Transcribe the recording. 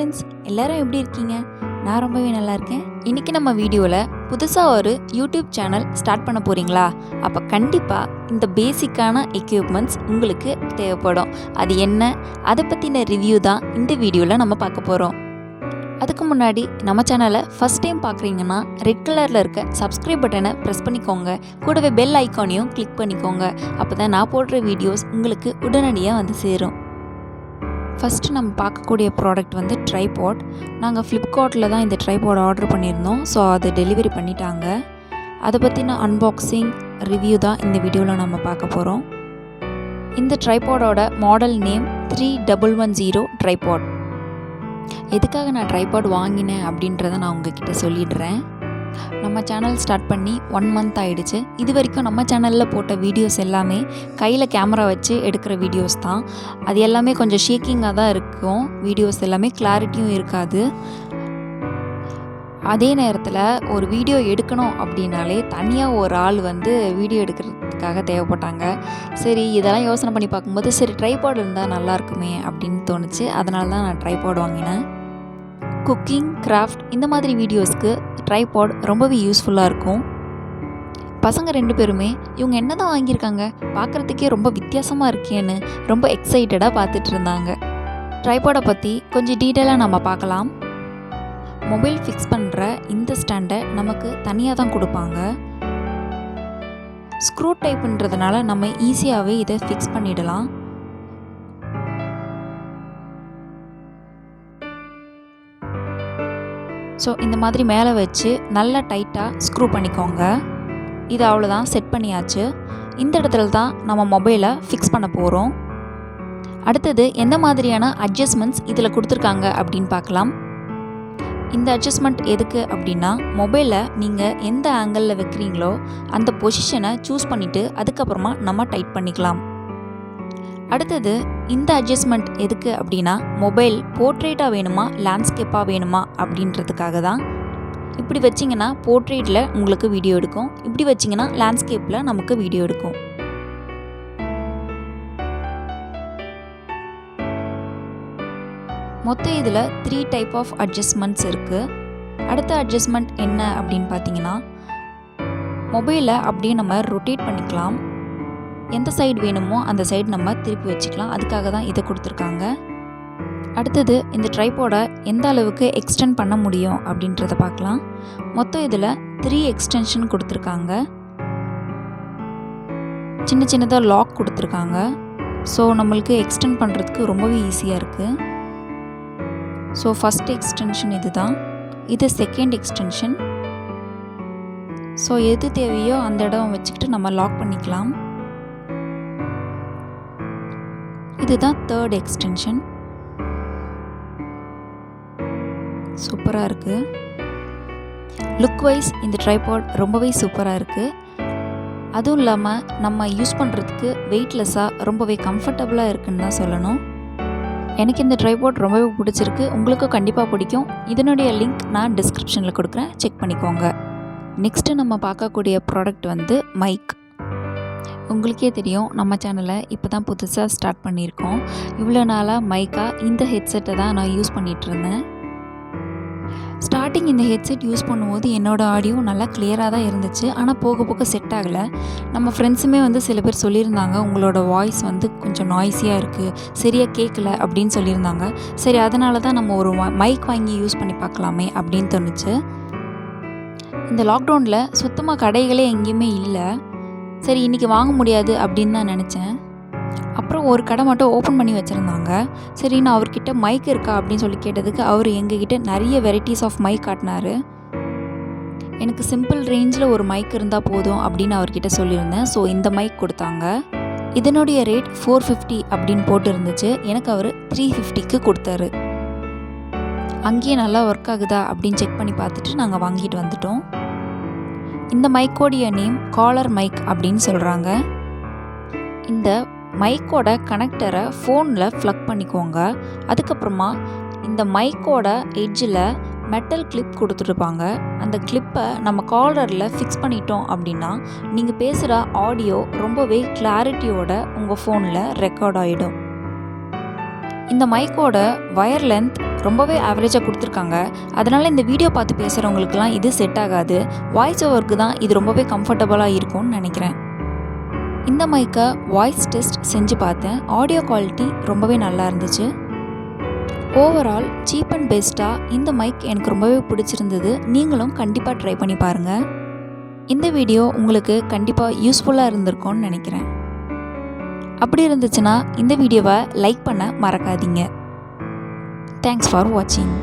Friends, எல்லாரும் எப்படி இருக்கீங்க? நான் ரொம்பவே நல்லா இருக்கேன். இன்றைக்கி நம்ம வீடியோவில் புதுசாக ஒரு யூடியூப் சேனல் ஸ்டார்ட் பண்ண போகிறீங்களா? அப்போ கண்டிப்பாக இந்த பேசிக்கான எக்யூப்மெண்ட்ஸ் உங்களுக்கு தேவைப்படும். அது என்ன, அதை பற்றின ரிவ்யூ தான் இந்த வீடியோவில் நம்ம பார்க்க போகிறோம். அதுக்கு முன்னாடி நம்ம சேனலை ஃபஸ்ட் டைம் பார்க்குறீங்கன்னா ரெட் கலரில் இருக்க சப்ஸ்கிரைப் பட்டனை ப்ரெஸ் பண்ணிக்கோங்க. கூடவே பெல் ஐக்கானையும் கிளிக் பண்ணிக்கோங்க. அப்போ தான் நான் போடுற வீடியோஸ் உங்களுக்கு உடனடியாக வந்து சேரும். ஃபஸ்ட்டு நம்ம பார்க்கக்கூடிய ப்ராடக்ட் வந்து ட்ரைபாட். நாங்கள் ஃப்ளிப்கார்ட்டில் தான் இந்த ட்ரைபாட் ஆர்டர் பண்ணியிருந்தோம். ஸோ அது டெலிவரி பண்ணிட்டாங்க. அதை பற்றின அன்பாக்சிங் ரிவ்யூ தான் இந்த வீடியோவில் நம்ம பார்க்க போகிறோம். இந்த ட்ரைபாடோட மாடல் நேம் 3110 ட்ரைபாட். எதுக்காக நான் ட்ரைபாட் வாங்கினேன் அப்படின்றத நான் உங்ககிட்ட சொல்லிடுறேன். நம்ம சேனல் ஸ்டார்ட் பண்ணி 1 மந்த் ஆகிடுச்சு. இது வரைக்கும் நம்ம சேனலில் போட்ட வீடியோஸ் எல்லாமே கையில் கேமரா வச்சு எடுக்கிற வீடியோஸ் தான். அது எல்லாமே கொஞ்சம் ஷேக்கிங்காக தான் இருக்கும். வீடியோஸ் எல்லாமே கிளாரிட்டியும் இருக்காது. அதே நேரத்தில் ஒரு வீடியோ எடுக்கணும் அப்படின்னாலே தனியாக ஒரு ஆள் வந்து வீடியோ எடுக்கிறதுக்காக தேவைப்பட்டாங்க. சரி, இதெல்லாம் யோசனை பண்ணி பார்க்கும்போது சரி ட்ரைபாட் இருந்தால் நல்லா இருக்குமே அப்படின்னு தோணுச்சு. அதனால தான் நான் ட்ரைபாட் வாங்கினேன். குக்கிங், கிராஃப்ட் இந்த மாதிரி வீடியோஸ்க்கு ட்ரைபாட் ரொம்பவே யூஸ்ஃபுல்லாக இருக்கும். பசங்க 2 பேருமே இவங்க என்ன தான் வாங்கியிருக்காங்க, பார்க்குறதுக்கே ரொம்ப வித்தியாசமாக இருக்கேன்னு ரொம்ப எக்ஸைட்டடாக பார்த்துட்டு இருந்தாங்க. ட்ரைபாடை பற்றி கொஞ்சம் டீட்டெயிலாக நம்ம பார்க்கலாம். மொபைல் ஃபிக்ஸ் பண்ணுற இந்த ஸ்டாண்டை நமக்கு தனியாக தான் கொடுப்பாங்க. ஸ்க்ரூ டைப்புன்றதுனால நம்ம ஈஸியாகவே இதை ஃபிக்ஸ் பண்ணிடலாம். ஸோ இந்த மாதிரி மேலே வச்சு நல்லா டைட்டாக ஸ்க்ரூ பண்ணிக்கோங்க. இது அவ்வளோதான், செட் பண்ணியாச்சு. இந்த இடத்துல தான் நம்ம மொபைலை ஃபிக்ஸ் பண்ண போகிறோம். அடுத்தது எந்த மாதிரியான அட்ஜஸ்ட்மெண்ட்ஸ் இதில் கொடுத்துருக்காங்க அப்படின்னு பார்க்கலாம். இந்த அட்ஜஸ்ட்மெண்ட் எதுக்கு அப்படின்னா, மொபைலை நீங்கள் எந்த ஆங்கிளில் வைக்கிறீங்களோ அந்த பொசிஷனை சூஸ் பண்ணிவிட்டு அதுக்கப்புறமா நம்ம டைட் பண்ணிக்கலாம். அடுத்தது இந்த அட்ஜஸ்ட்மெண்ட் எதுக்கு அப்படின்னா, மொபைல் போர்ட்ரேட்டாக வேணுமா லேண்ட்ஸ்கேப்பாக வேணுமா அப்படின்றதுக்காக தான். இப்படி வச்சிங்கன்னா போர்ட்ரேட்டில் உங்களுக்கு வீடியோ எடுக்கும், இப்படி வச்சிங்கன்னா லேண்ட்ஸ்கேப்பில் நமக்கு வீடியோ எடுக்கும். மொத்தம் இதில் 3 டைப் ஆஃப் அட்ஜஸ்ட்மெண்ட்ஸ் இருக்குது. அடுத்த அட்ஜஸ்ட்மெண்ட் என்ன அப்படின்னு பார்த்தீங்கன்னா, மொபைலை அப்படியே நம்ம ரொட்டேட் பண்ணிக்கலாம். எந்த சைடு வேணுமோ அந்த சைடு நம்ம திருப்பி வச்சுக்கலாம். அதுக்காக தான் இதை கொடுத்துருக்காங்க. அடுத்தது இந்த ட்ரைபாடை எந்த அளவுக்கு எக்ஸ்டெண்ட் பண்ண முடியும் அப்படின்றத பார்க்கலாம். மொத்தம் இதில் 3 எக்ஸ்டென்ஷன் கொடுத்துருக்காங்க. சின்ன சின்னதாக லாக் கொடுத்துருக்காங்க. ஸோ நம்மளுக்கு எக்ஸ்டெண்ட் பண்ணுறதுக்கு ரொம்பவே ஈஸியாக இருக்குது. ஸோ ஃபஸ்ட் எக்ஸ்டென்ஷன் இது தான். இது செகண்ட் எக்ஸ்டென்ஷன். ஸோ எது தேவையோ அந்த இடம் வச்சுக்கிட்டு நம்ம லாக் பண்ணிக்கலாம். இதுதான் தேர்ட் எக்ஸ்டென்ஷன். சூப்பராக இருக்குது. லுக் வைஸ் இந்த ட்ரைபாட் ரொம்பவே சூப்பராக இருக்குது. அதுவும் இல்லாமல் நம்ம யூஸ் பண்ணுறதுக்கு வெயிட்லெஸ்ஸாக ரொம்பவே கம்ஃபர்டபுளாக இருக்குன்னு தான் சொல்லணும். எனக்கு இந்த ட்ரைபாட் ரொம்பவே பிடிச்சிருக்கு. உங்களுக்கும் கண்டிப்பாக பிடிக்கும். இதனுடைய லிங்க் நான் டிஸ்கிரிப்ஷனில் கொடுக்குறேன், செக் பண்ணிக்கோங்க. நெக்ஸ்ட்டு நம்ம பார்க்கக்கூடிய ப்ராடக்ட் வந்து மைக். உங்களுக்கே தெரியும், நம்ம சேனலை இப்போ தான் புதுசாக ஸ்டார்ட் பண்ணியிருக்கோம். இவ்வளோ நாளாக மைக்காக இந்த ஹெட்செட்டை தான் நான் யூஸ் பண்ணிகிட்ருந்தேன். ஸ்டார்டிங் இந்த ஹெட்செட் யூஸ் பண்ணும்போது என்னோடய ஆடியோ நல்லா கிளியராக தான் இருந்துச்சு. ஆனால் போக போக செட் ஆகலை. நம்ம ஃப்ரெண்ட்ஸுமே வந்து சில பேர் சொல்லியிருந்தாங்க, உங்களோட வாய்ஸ் வந்து கொஞ்சம் நாய்ஸியாக இருக்குது, சரியாக கேட்கல அப்படின்னு சொல்லியிருந்தாங்க. சரி, அதனால தான் நம்ம ஒரு மைக் வாங்கி யூஸ் பண்ணி பார்க்கலாமே அப்படின்னு தோணுச்சு. இந்த லாக்டவுனில் சுத்தமாக கடைகளே எங்கேயுமே இல்லை. சரி, இன்றைக்கி வாங்க முடியாது அப்படின்னு தான் நினச்சேன். அப்புறம் ஒரு கடை மட்டும் ஓப்பன் பண்ணி வச்சுருந்தாங்க. சரி, நான் அவர்கிட்ட மைக் இருக்கா அப்படின்னு சொல்லி கேட்டதுக்கு அவர் எங்ககிட்ட நிறைய வெரைட்டிஸ் ஆஃப் மைக் காட்டினார். எனக்கு சிம்பிள் ரேஞ்சில் ஒரு மைக் இருந்தால் போதும் அப்படின்னு அவர்கிட்ட சொல்லியிருந்தேன். ஸோ இந்த மைக் கொடுத்தாங்க. இதனுடைய ரேட் 450 அப்படின்னு போட்டு இருந்துச்சு. எனக்கு அவர் 350க்கு கொடுத்தாரு. அங்கேயே நல்லா ஒர்க் ஆகுதா அப்படின்னு செக் பண்ணி பார்த்துட்டு நாங்கள் வாங்கிட்டு வந்துட்டோம். இந்த மைக்கோடைய நேம் காலர் மைக் அப்படின்னு சொல்கிறாங்க. இந்த மைக்கோட கனெக்டரை ஃபோனில் ப்ளக் பண்ணிக்கோங்க. அதுக்கப்புறமா இந்த மைக்கோட எட்ஜில் மெட்டல் கிளிப் கொடுத்துருப்பாங்க. அந்த கிளிப்பை நம்ம காலரில் ஃபிக்ஸ் பண்ணிட்டோம் அப்படின்னா நீங்கள் பேசுகிற ஆடியோ ரொம்பவே கிளாரிட்டியோட உங்கள் ஃபோனில் ரெக்கார்ட் ஆகிடும். இந்த மைக்கோட வயர் லென்த் ரொம்பவே ஆவரேஜாக கொடுத்துருக்காங்க. அதனால் இந்த வீடியோ பார்த்து பேசுகிறவங்களுக்குலாம் இது செட் ஆகாது. வாய்ஸ் ஓவருக்கு தான் இது ரொம்பவே கம்ஃபர்டபுளாக இருக்கும்னு நினைக்கிறேன். இந்த மைக்கை வாய்ஸ் டெஸ்ட் செஞ்சு பார்த்தேன். ஆடியோ குவாலிட்டி ரொம்பவே நல்லா இருந்துச்சு. ஓவரால் சீப் அண்ட் பெஸ்ட்டாக இந்த மைக் எனக்கு ரொம்பவே பிடிச்சிருந்தது. நீங்களும் கண்டிப்பாக ட்ரை பண்ணி பாருங்கள். இந்த வீடியோ உங்களுக்கு கண்டிப்பாக யூஸ்ஃபுல்லாக இருந்திருக்கும்னு நினைக்கிறேன். அப்படி இருந்துச்சுன்னா இந்த வீடியோவை லைக் பண்ண மறக்காதீங்க. தேங்க்ஸ் ஃபார் வாட்சிங்.